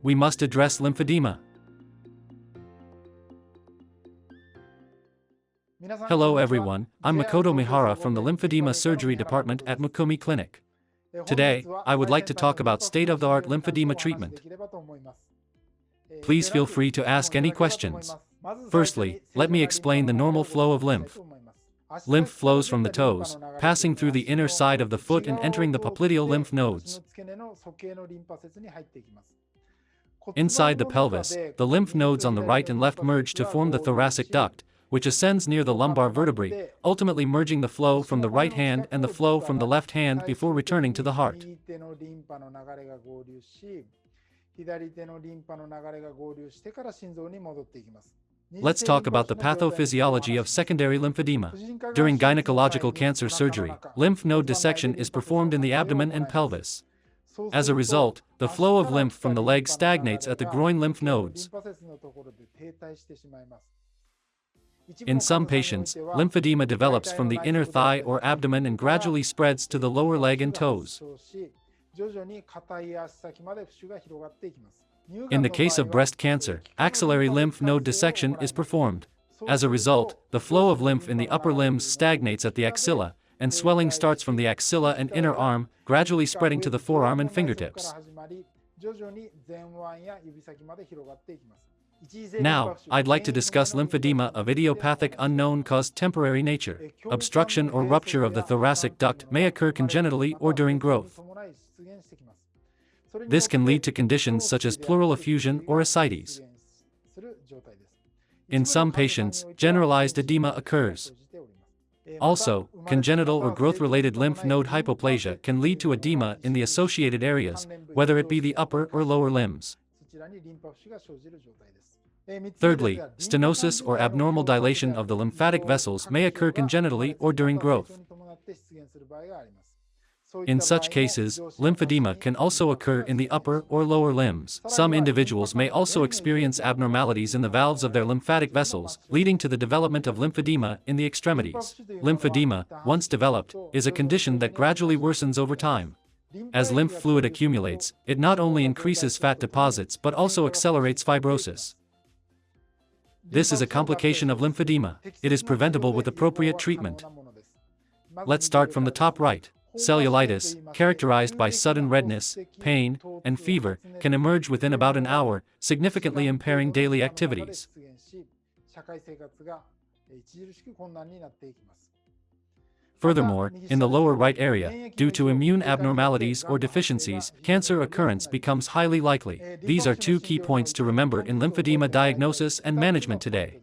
we must address lymphedema. Hello everyone, I'm Makoto Mihara from the Lymphedema Surgery Department at Mukumi Clinic. Today, I would like to talk about state-of-the-art lymphedema treatment. Please feel free to ask any questions. Firstly, let me explain the normal flow of lymph. Lymph flows from the toes, passing through the inner side of the foot and entering the popliteal lymph nodes. Inside the pelvis, the lymph nodes on the right and left merge to form the thoracic duct, which ascends near the lumbar vertebrae, ultimately merging the flow from the right hand and the flow from the left hand before returning to the heart. Let's talk about the pathophysiology of secondary lymphedema. During gynecological cancer surgery, lymph node dissection is performed in the abdomen and pelvis. As a result, the flow of lymph from the leg stagnates at the groin lymph nodes. In some patients, lymphedema develops from the inner thigh or abdomen and gradually spreads to the lower leg and toes. In the case of breast cancer, axillary lymph node dissection is performed. As a result, the flow of lymph in the upper limbs stagnates at the axilla, and swelling starts from the axilla and inner arm, gradually spreading to the forearm and fingertips. Now, I'd like to discuss lymphedema of idiopathic unknown cause temporary nature. Obstruction or rupture of the thoracic duct may occur congenitally or during growth. This can lead to conditions such as pleural effusion or ascites. In some patients, generalized edema occurs. Also, congenital or growth-related lymph node hypoplasia can lead to edema in the associated areas, whether it be the upper or lower limbs. Thirdly, stenosis or abnormal dilation of the lymphatic vessels may occur congenitally or during growth. In such cases, lymphedema can also occur in the upper or lower limbs. Some individuals may also experience abnormalities in the valves of their lymphatic vessels, leading to the development of lymphedema in the extremities. Lymphedema, once developed, is a condition that gradually worsens over time. As lymph fluid accumulates, it not only increases fat deposits but also accelerates fibrosis. This is a complication of lymphedema. It is preventable with appropriate treatment. Let's start from the top right. Cellulitis, characterized by sudden redness, pain, and fever, can emerge within about an hour, significantly impairing daily activities. Furthermore, in the lower right area, due to immune abnormalities or deficiencies, cancer occurrence becomes highly likely. These are two key points to remember in lymphedema diagnosis and management today.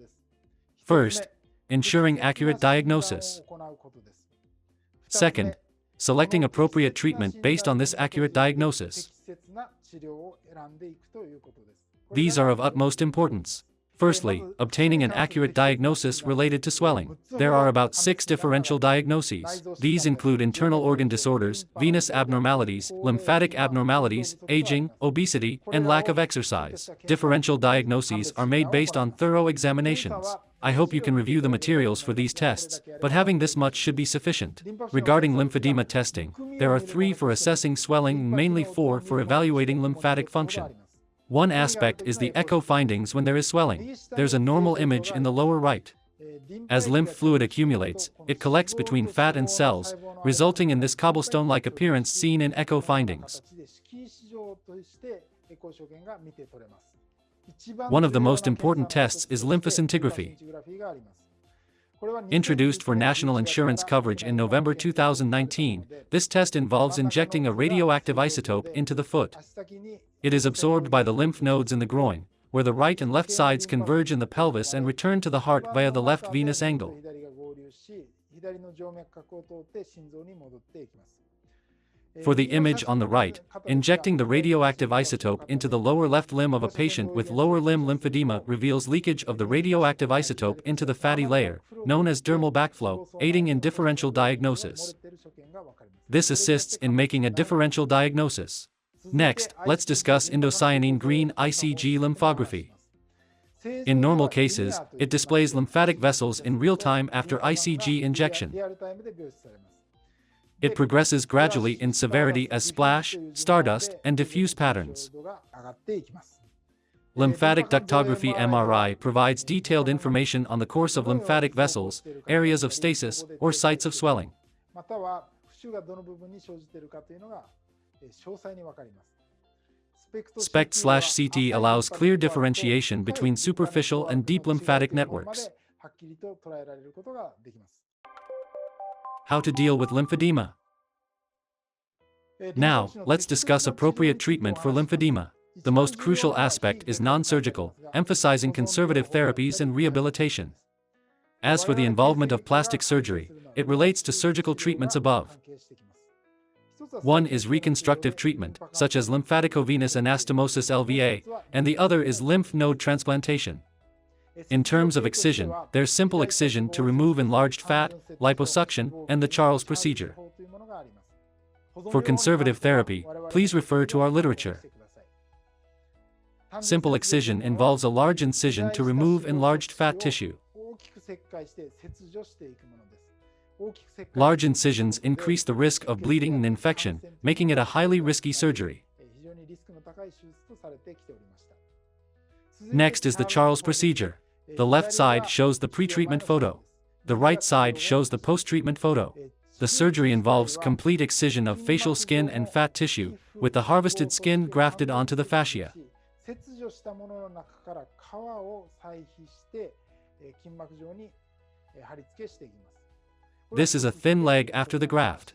First, ensuring accurate diagnosis. Second, selecting appropriate treatment based on this accurate diagnosis. These are of utmost importance. Firstly, obtaining an accurate diagnosis related to swelling. There are about 6 differential diagnoses. These include internal organ disorders, venous abnormalities, lymphatic abnormalities, aging, obesity, and lack of exercise. Differential diagnoses are made based on thorough examinations. I hope you can review the materials for these tests, but having this much should be sufficient. Regarding lymphedema testing, there are 3 for assessing swelling and mainly 4 for evaluating lymphatic function. One aspect is the echo findings when there is swelling. There's a normal image in the lower right. As lymph fluid accumulates, it collects between fat and cells, resulting in this cobblestone-like appearance seen in echo findings. One of the most important tests is lymphoscintigraphy. Introduced for national insurance coverage in November 2019, this test involves injecting a radioactive isotope into the foot. It is absorbed by the lymph nodes in the groin, where the right and left sides converge in the pelvis and return to the heart via the left venous angle. For the image on the right, injecting the radioactive isotope into the lower left limb of a patient with lower limb lymphedema reveals leakage of the radioactive isotope into the fatty layer, known as dermal backflow, aiding in differential diagnosis. This assists in making a differential diagnosis. Next, let's discuss indocyanine green ICG lymphography. In normal cases, it displays lymphatic vessels in real time after ICG injection. It progresses gradually in severity as splash, stardust, and diffuse patterns. Lymphatic ductography MRI provides detailed information on the course of lymphatic vessels, areas of stasis, or sites of swelling. SPECT/CT allows clear differentiation between superficial and deep lymphatic networks. How to deal with lymphedema. Now, let's discuss appropriate treatment for lymphedema. The most crucial aspect is non-surgical, emphasizing conservative therapies and rehabilitation. As for the involvement of plastic surgery, it relates to surgical treatments above. One is reconstructive treatment, such as lymphaticovenous anastomosis (LVA), and the other is lymph node transplantation. In terms of excision, there's simple excision to remove enlarged fat, liposuction, and the Charles procedure. For conservative therapy, please refer to our literature. Simple excision involves a large incision to remove enlarged fat tissue. Large incisions increase the risk of bleeding and infection, making it a highly risky surgery. Next is the Charles procedure. The left side shows the pre-treatment photo. The right side shows the post-treatment photo. The surgery involves complete excision of facial skin and fat tissue, with the harvested skin grafted onto the fascia. This is a thin leg after the graft.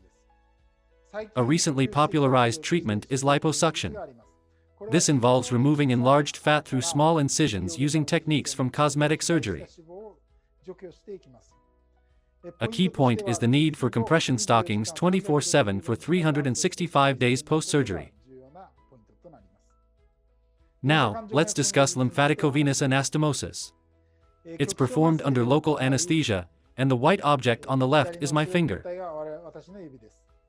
A recently popularized treatment is liposuction. This involves removing enlarged fat through small incisions using techniques from cosmetic surgery. A key point is the need for compression stockings 24/7 for 365 days post-surgery. Now, let's discuss lymphaticovenous anastomosis. It's performed under local anesthesia, and the white object on the left is my finger.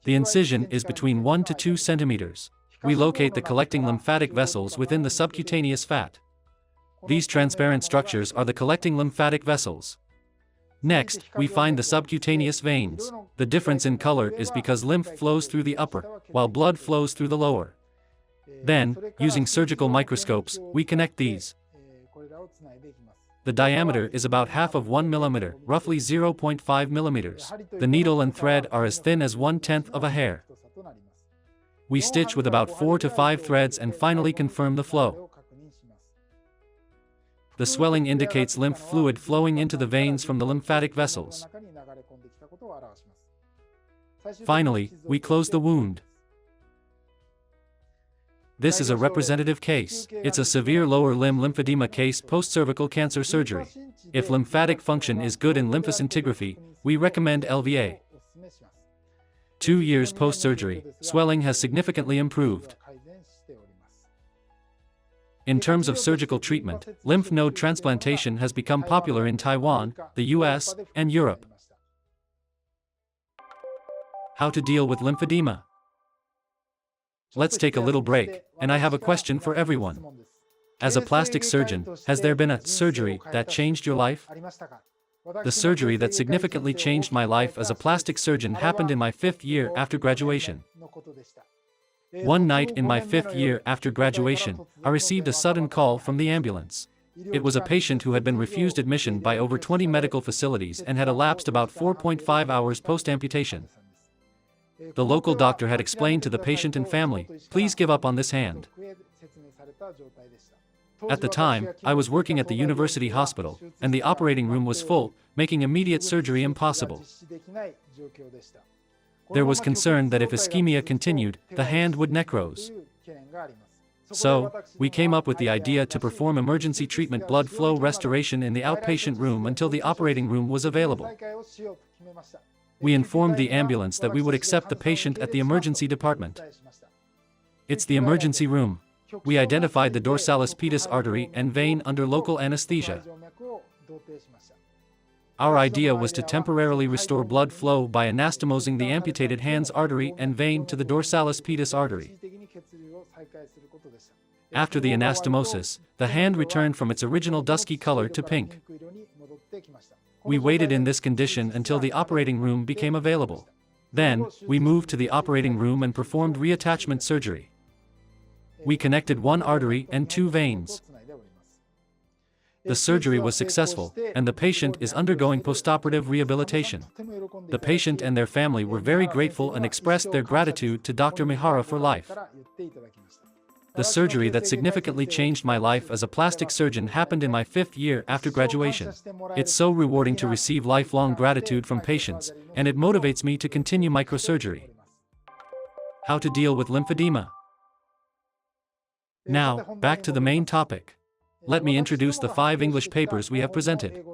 The incision is between 1 to 2 centimeters. We locate the collecting lymphatic vessels within the subcutaneous fat. These transparent structures are the collecting lymphatic vessels. Next, we find the subcutaneous veins. The difference in color is because lymph flows through the upper, while blood flows through the lower. Then, using surgical microscopes, we connect these. The diameter is about half of 1 millimeter, roughly 0.5 millimeters. The needle and thread are as thin as 1/10 of a hair. We stitch with about 4 to 5 threads and finally confirm the flow. The swelling indicates lymph fluid flowing into the veins from the lymphatic vessels. Finally, we close the wound. This is a representative case. It's a severe lower limb lymphedema case post-cervical cancer surgery. If lymphatic function is good in lymphoscintigraphy, we recommend LVA. 2 years post-surgery, swelling has significantly improved. In terms of surgical treatment, lymph node transplantation has become popular in Taiwan, the US, and Europe. How to deal with lymphedema. Let's take a little break, and I have a question for everyone. As a plastic surgeon, has there been a surgery that changed your life? The surgery that significantly changed my life as a plastic surgeon happened in my 5th year after graduation. One night in my 5th year after graduation, I received a sudden call from the ambulance. It was a patient who had been refused admission by over 20 medical facilities and had elapsed about 4.5 hours post-amputation. The local doctor had explained to the patient and family, "Please give up on this hand." At the time, I was working at the university hospital, and the operating room was full, making immediate surgery impossible. There was concern that if ischemia continued, the hand would necrose. So, we came up with the idea to perform emergency treatment blood flow restoration in the outpatient room until the operating room was available. We informed the ambulance that we would accept the patient at the emergency department. It's the emergency room. We identified the dorsalis pedis artery and vein under local anesthesia. Our idea was to temporarily restore blood flow by anastomosing the amputated hand's artery and vein to the dorsalis pedis artery. After the anastomosis, the hand returned from its original dusky color to pink. We waited in this condition until the operating room became available. Then, we moved to the operating room and performed reattachment surgery. We connected one artery and two veins. The surgery was successful, and the patient is undergoing postoperative rehabilitation. The patient and their family were very grateful and expressed their gratitude to Dr. Mihara for life. The surgery that significantly changed my life as a plastic surgeon happened in my 5th year after graduation. It's so rewarding to receive lifelong gratitude from patients, and it motivates me to continue microsurgery. How to deal with lymphedema. Now, back to the main topic. Let me introduce the 5 English papers we have presented.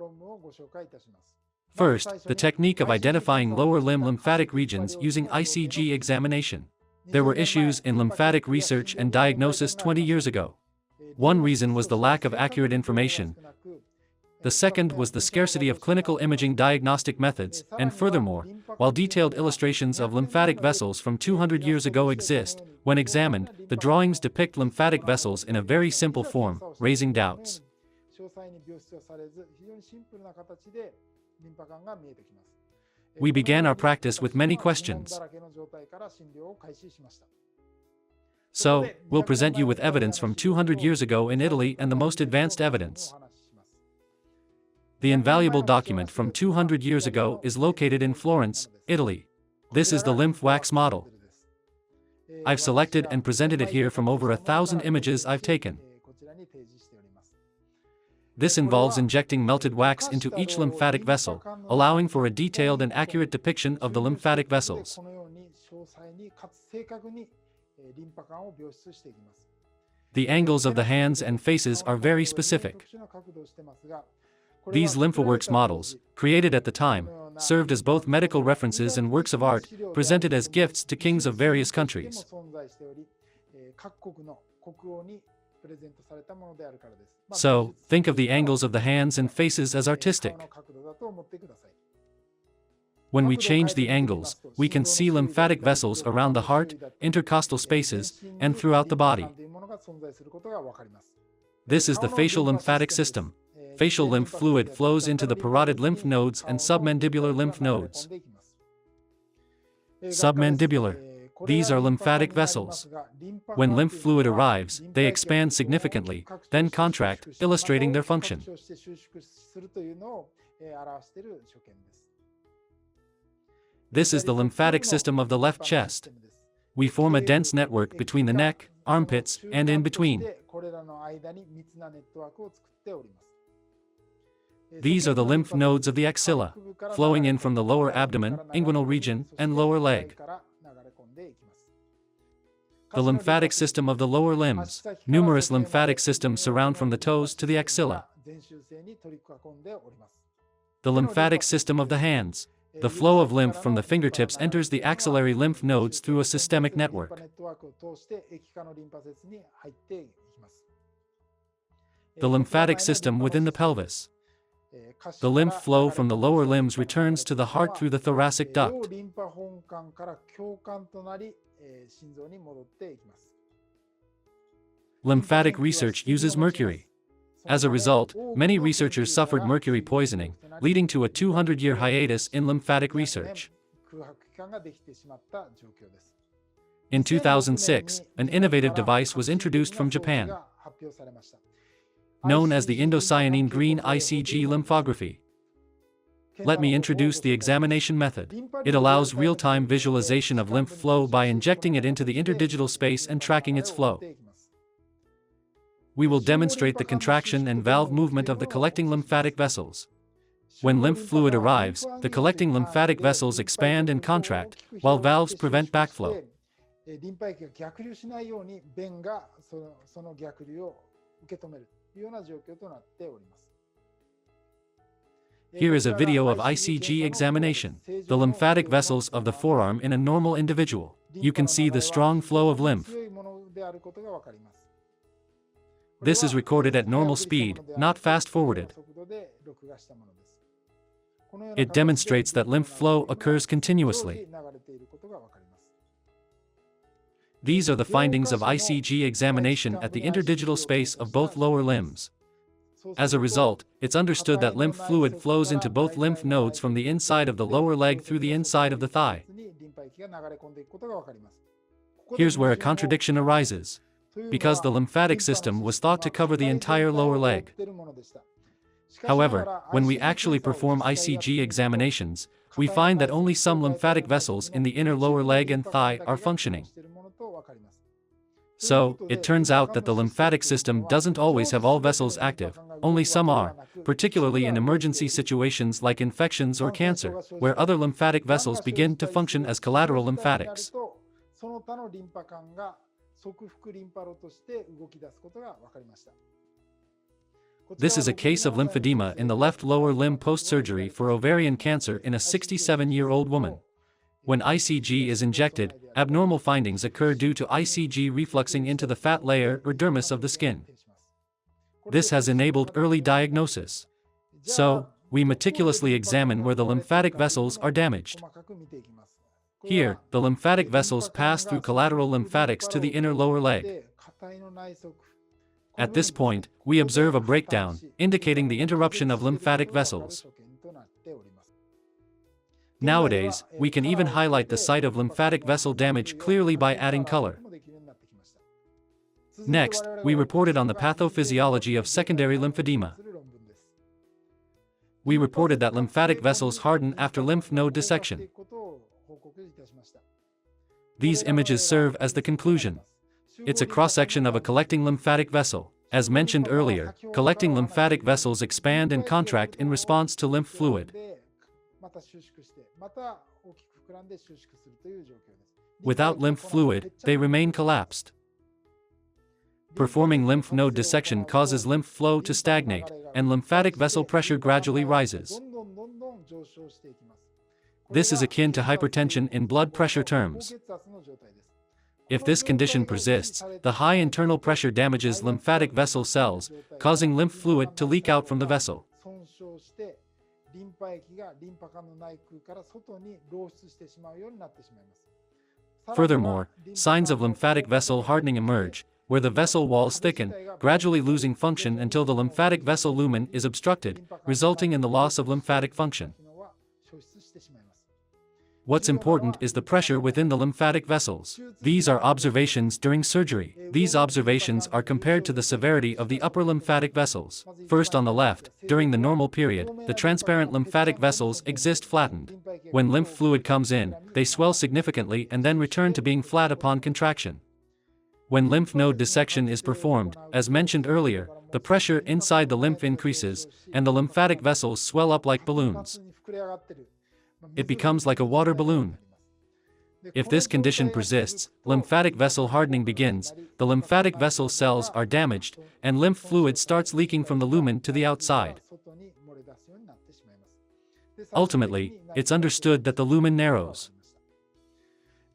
First, the technique of identifying lower limb lymphatic regions using ICG examination. There were issues in lymphatic research and diagnosis 20 years ago. One reason was the lack of accurate information. The second was the scarcity of clinical imaging diagnostic methods, and furthermore, while detailed illustrations of lymphatic vessels from 200 years ago exist, when examined, the drawings depict lymphatic vessels in a very simple form, raising doubts. We began our practice with many questions. So, we'll present you with evidence from 200 years ago in Italy and the most advanced evidence. The invaluable document from 200 years ago is located in Florence, Italy. This is the lymph wax model. I've selected and presented it here from over 1,000 images I've taken. This involves injecting melted wax into each lymphatic vessel, allowing for a detailed and accurate depiction of the lymphatic vessels. The angles of the hands and faces are very specific. These LymphaWorks models, created at the time, served as both medical references and works of art, presented as gifts to kings of various countries. So, think of the angles of the hands and faces as artistic. When we change the angles, we can see lymphatic vessels around the heart, intercostal spaces, and throughout the body. This is the facial lymphatic system. Facial lymph fluid flows into the parotid lymph nodes and submandibular lymph nodes. Submandibular. These are lymphatic vessels. When lymph fluid arrives, they expand significantly, then contract, illustrating their function. This is the lymphatic system of the left chest. We form a dense network between the neck, armpits, and in between. These are the lymph nodes of the axilla, flowing in from the lower abdomen, inguinal region, and lower leg. The lymphatic system of the lower limbs. Numerous lymphatic systems surround from the toes to the axilla. The lymphatic system of the hands. The flow of lymph from the fingertips enters the axillary lymph nodes through a systemic network. The lymphatic system within the pelvis. The lymph flow from the lower limbs returns to the heart through the thoracic duct. Lymphatic research uses mercury. As a result, many researchers suffered mercury poisoning, leading to a 200-year hiatus in lymphatic research. In 2006, an innovative device was introduced from Japan, known as the indocyanine green ICG lymphography. Let me introduce the examination method. It allows real-time visualization of lymph flow by injecting it into the interdigital space and tracking its flow. We will demonstrate the contraction and valve movement of the collecting lymphatic vessels. When lymph fluid arrives, the collecting lymphatic vessels expand and contract, while valves prevent backflow. Here is a video of ICG examination. The lymphatic vessels of the forearm in a normal individual. You can see the strong flow of lymph. This is recorded at normal speed, not fast-forwarded. It demonstrates that lymph flow occurs continuously. These are the findings of ICG examination at the interdigital space of both lower limbs. As a result, it's understood that lymph fluid flows into both lymph nodes from the inside of the lower leg through the inside of the thigh. Here's where a contradiction arises. Because the lymphatic system was thought to cover the entire lower leg. However, when we actually perform ICG examinations, we find that only some lymphatic vessels in the inner lower leg and thigh are functioning. So, it turns out that the lymphatic system doesn't always have all vessels active, only some are, particularly in emergency situations like infections or cancer, where other lymphatic vessels begin to function as collateral lymphatics. This is a case of lymphedema in the left lower limb post-surgery for ovarian cancer in a 67-year-old woman. When ICG is injected, abnormal findings occur due to ICG refluxing into the fat layer or dermis of the skin. This has enabled early diagnosis. So, we meticulously examine where the lymphatic vessels are damaged. Here, the lymphatic vessels pass through collateral lymphatics to the inner lower leg. At this point, we observe a breakdown, indicating the interruption of lymphatic vessels. Nowadays, we can even highlight the site of lymphatic vessel damage clearly by adding color. Next, we reported on the pathophysiology of secondary lymphedema. We reported that lymphatic vessels harden after lymph node dissection. These images serve as the conclusion. It's a cross-section of a collecting lymphatic vessel. As mentioned earlier, collecting lymphatic vessels expand and contract in response to lymph fluid. Without lymph fluid, they remain collapsed. Performing lymph node dissection causes lymph flow to stagnate, and lymphatic vessel pressure gradually rises. This is akin to hypertension in blood pressure terms. If this condition persists, the high internal pressure damages lymphatic vessel cells, causing lymph fluid to leak out from the vessel. Furthermore, signs of lymphatic vessel hardening emerge, where the vessel walls thicken, gradually losing function until the lymphatic vessel lumen is obstructed, resulting in the loss of lymphatic function. What's important is the pressure within the lymphatic vessels. These are observations during surgery. These observations are compared to the severity of the upper lymphatic vessels. First on the left, during the normal period, the transparent lymphatic vessels exist flattened. When lymph fluid comes in, they swell significantly and then return to being flat upon contraction. When lymph node dissection is performed, as mentioned earlier, the pressure inside the lymph increases, and the lymphatic vessels swell up like balloons. It becomes like a water balloon. If this condition persists, lymphatic vessel hardening begins, the lymphatic vessel cells are damaged, and lymph fluid starts leaking from the lumen to the outside. Ultimately, it's understood that the lumen narrows.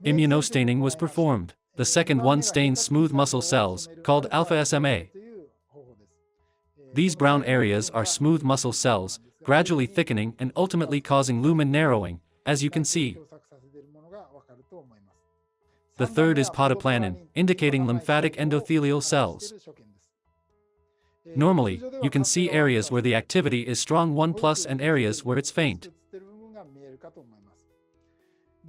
Immunostaining was performed. The second one stains smooth muscle cells, called alpha SMA. These brown areas are smooth muscle cells, gradually thickening and ultimately causing lumen narrowing, as you can see. The third is podoplanin, indicating lymphatic endothelial cells. Normally, you can see areas where the activity is strong 1+ and areas where it's faint.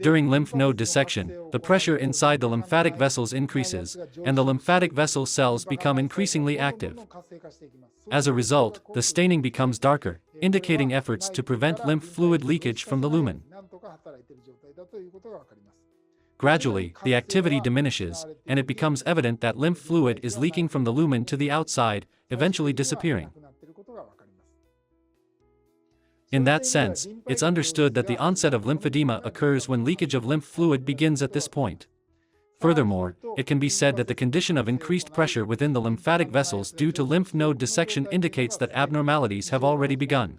During lymph node dissection, the pressure inside the lymphatic vessels increases, and the lymphatic vessel cells become increasingly active. As a result, the staining becomes darker, indicating efforts to prevent lymph fluid leakage from the lumen. Gradually, the activity diminishes, and it becomes evident that lymph fluid is leaking from the lumen to the outside, eventually disappearing. In that sense, it's understood that the onset of lymphedema occurs when leakage of lymph fluid begins at this point. Furthermore, it can be said that the condition of increased pressure within the lymphatic vessels due to lymph node dissection indicates that abnormalities have already begun.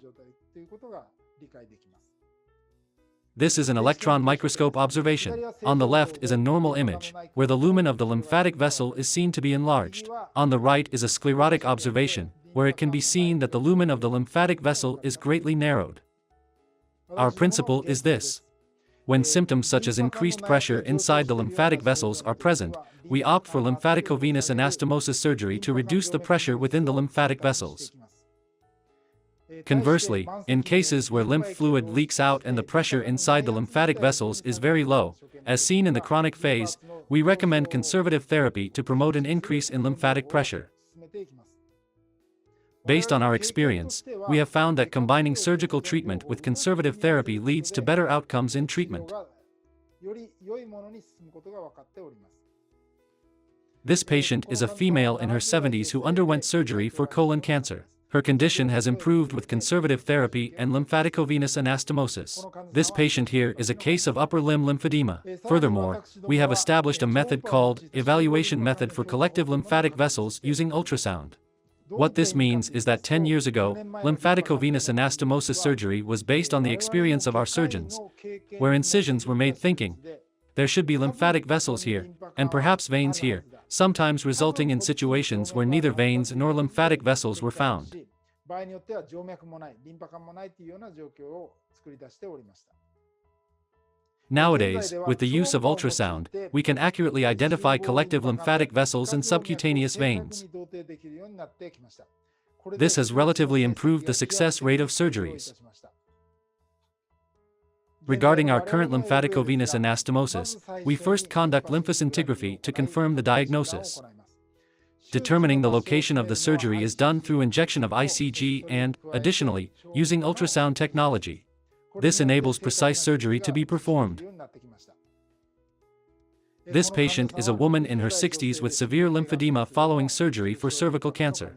This is an electron microscope observation. On the left is a normal image, where the lumen of the lymphatic vessel is seen to be enlarged. On the right is a sclerotic observation, where it can be seen that the lumen of the lymphatic vessel is greatly narrowed. Our principle is this. When symptoms such as increased pressure inside the lymphatic vessels are present, we opt for lymphaticovenous anastomosis surgery to reduce the pressure within the lymphatic vessels. Conversely, in cases where lymph fluid leaks out and the pressure inside the lymphatic vessels is very low, as seen in the chronic phase, we recommend conservative therapy to promote an increase in lymphatic pressure. Based on our experience, we have found that combining surgical treatment with conservative therapy leads to better outcomes in treatment. This patient is a female in her 70s who underwent surgery for colon cancer. Her condition has improved with conservative therapy and lymphaticovenous anastomosis. This patient here is a case of upper limb lymphedema. Furthermore, we have established a method called evaluation method for collective lymphatic vessels using ultrasound. What this means is that 10 years ago, lymphaticovenous anastomosis surgery was based on the experience of our surgeons, where incisions were made thinking, there should be lymphatic vessels here, and perhaps veins here, sometimes resulting in situations where neither veins nor lymphatic vessels were found. Nowadays, with the use of ultrasound, we can accurately identify collective lymphatic vessels and subcutaneous veins. This has relatively improved the success rate of surgeries. Regarding our current lymphaticovenous anastomosis, we first conduct lymphoscintigraphy to confirm the diagnosis. Determining the location of the surgery is done through injection of ICG and, additionally, using ultrasound technology. This enables precise surgery to be performed. This patient is a woman in her 60s with severe lymphedema following surgery for cervical cancer.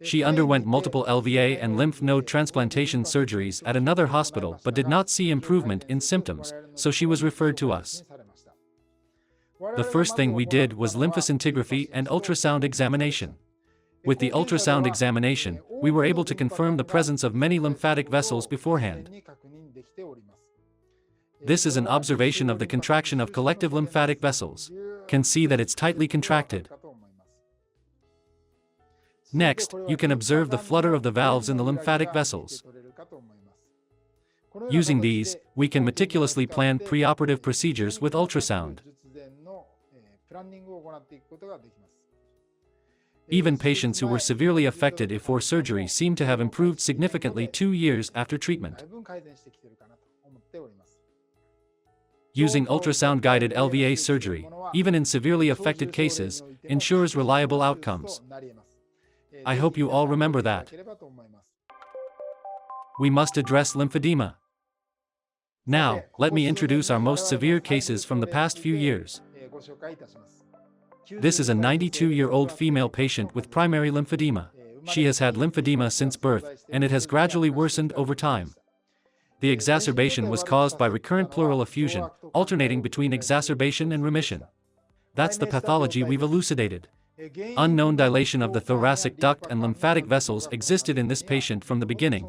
She underwent multiple LVA and lymph node transplantation surgeries at another hospital but did not see improvement in symptoms, so she was referred to us. The first thing we did was lymphoscintigraphy and ultrasound examination. With the ultrasound examination, we were able to confirm the presence of many lymphatic vessels beforehand. This is an observation of the contraction of collective lymphatic vessels. Can see that it's tightly contracted. Next, you can observe the flutter of the valves in the lymphatic vessels. Using these, we can meticulously plan preoperative procedures with ultrasound. Even patients who were severely affected before surgery seem to have improved significantly 2 years after treatment. Using ultrasound-guided LVA surgery, even in severely affected cases, ensures reliable outcomes. I hope you all remember that. We must address lymphedema. Now, let me introduce our most severe cases from the past few years. This is a 92-year-old female patient with primary lymphedema. She has had lymphedema since birth, and it has gradually worsened over time. The exacerbation was caused by recurrent pleural effusion, alternating between exacerbation and remission. That's the pathology we've elucidated. Unknown dilation of the thoracic duct and lymphatic vessels existed in this patient from the beginning.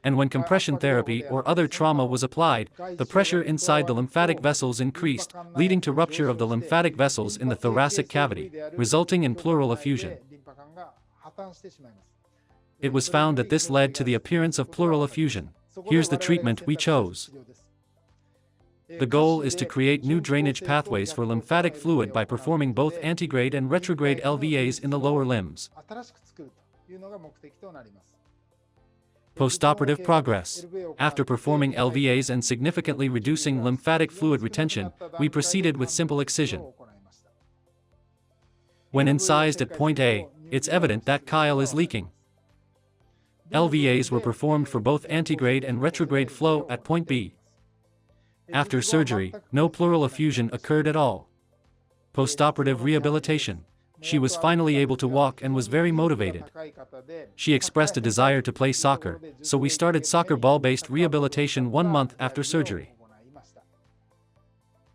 And when compression therapy or other trauma was applied, the pressure inside the lymphatic vessels increased, leading to rupture of the lymphatic vessels in the thoracic cavity, resulting in pleural effusion. It was found that this led to the appearance of pleural effusion. Here's the treatment we chose. The goal is to create new drainage pathways for lymphatic fluid by performing both antegrade and retrograde LVAs in the lower limbs. Postoperative progress. After performing LVAs and significantly reducing lymphatic fluid retention, we proceeded with simple excision. When incised at point A, it's evident that chyle is leaking. LVAs were performed for both antegrade and retrograde flow at point B. After surgery, no pleural effusion occurred at all. Postoperative rehabilitation. She was finally able to walk and was very motivated. She expressed a desire to play soccer, so we started soccer ball-based rehabilitation 1 month after surgery.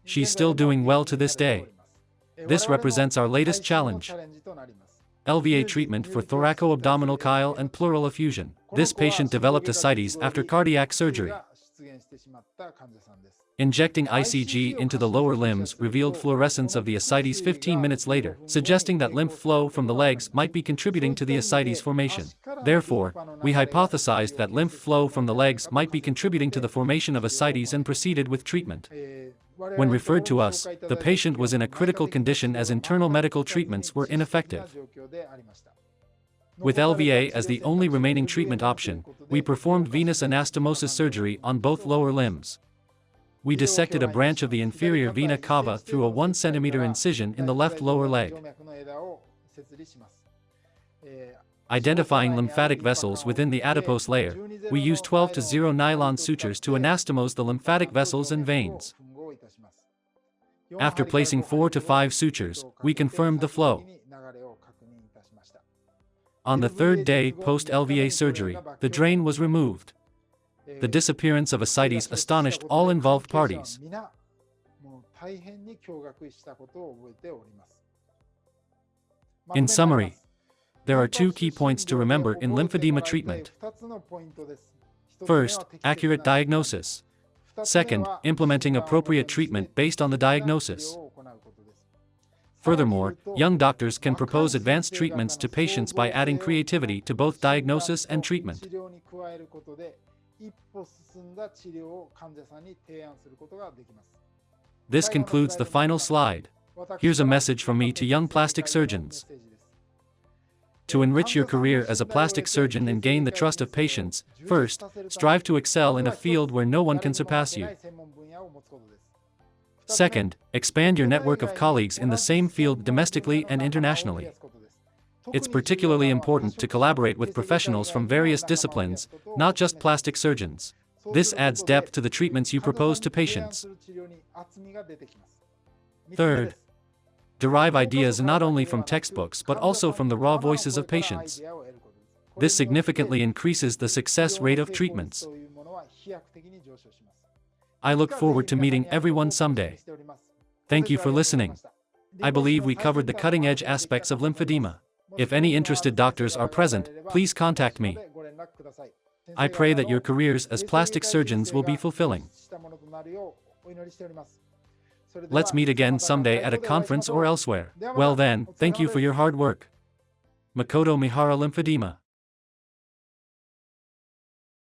She's still doing well to this day. This represents our latest challenge. LVA treatment for thoraco-abdominal chyle and pleural effusion. This patient developed ascites after cardiac surgery. Injecting ICG into the lower limbs revealed fluorescence of the ascites 15 minutes later, suggesting that lymph flow from the legs might be contributing to the ascites formation. Therefore, we hypothesized that lymph flow from the legs might be contributing to the formation of ascites and proceeded with treatment. When referred to us, the patient was in a critical condition as internal medical treatments were ineffective. With LVA as the only remaining treatment option, we performed venous anastomosis surgery on both lower limbs. We dissected a branch of the inferior vena cava through a 1 cm incision in the left lower leg. Identifying lymphatic vessels within the adipose layer, we use 12-0 nylon sutures to anastomose the lymphatic vessels and veins. After placing 4 to 5 sutures, we confirmed the flow. On the third day post-LVA surgery, the drain was removed. The disappearance of ascites astonished all involved parties. In summary, there are 2 key points to remember in lymphedema treatment. First, accurate diagnosis. Second, implementing appropriate treatment based on the diagnosis. Furthermore, young doctors can propose advanced treatments to patients by adding creativity to both diagnosis and treatment. This concludes the final slide. Here's a message from me to young plastic surgeons. To enrich your career as a plastic surgeon and gain the trust of patients, first, strive to excel in a field where no one can surpass you. Second, expand your network of colleagues in the same field domestically and internationally. It's particularly important to collaborate with professionals from various disciplines, not just plastic surgeons. This adds depth to the treatments you propose to patients. Third, derive ideas not only from textbooks but also from the raw voices of patients. This significantly increases the success rate of treatments. I look forward to meeting everyone someday. Thank you for listening. I believe we covered the cutting-edge aspects of lymphedema. If any interested doctors are present, please contact me. I pray that your careers as plastic surgeons will be fulfilling. Let's meet again someday at a conference or elsewhere. Well then, thank you for your hard work. Makoto Mihara, Lymphedema.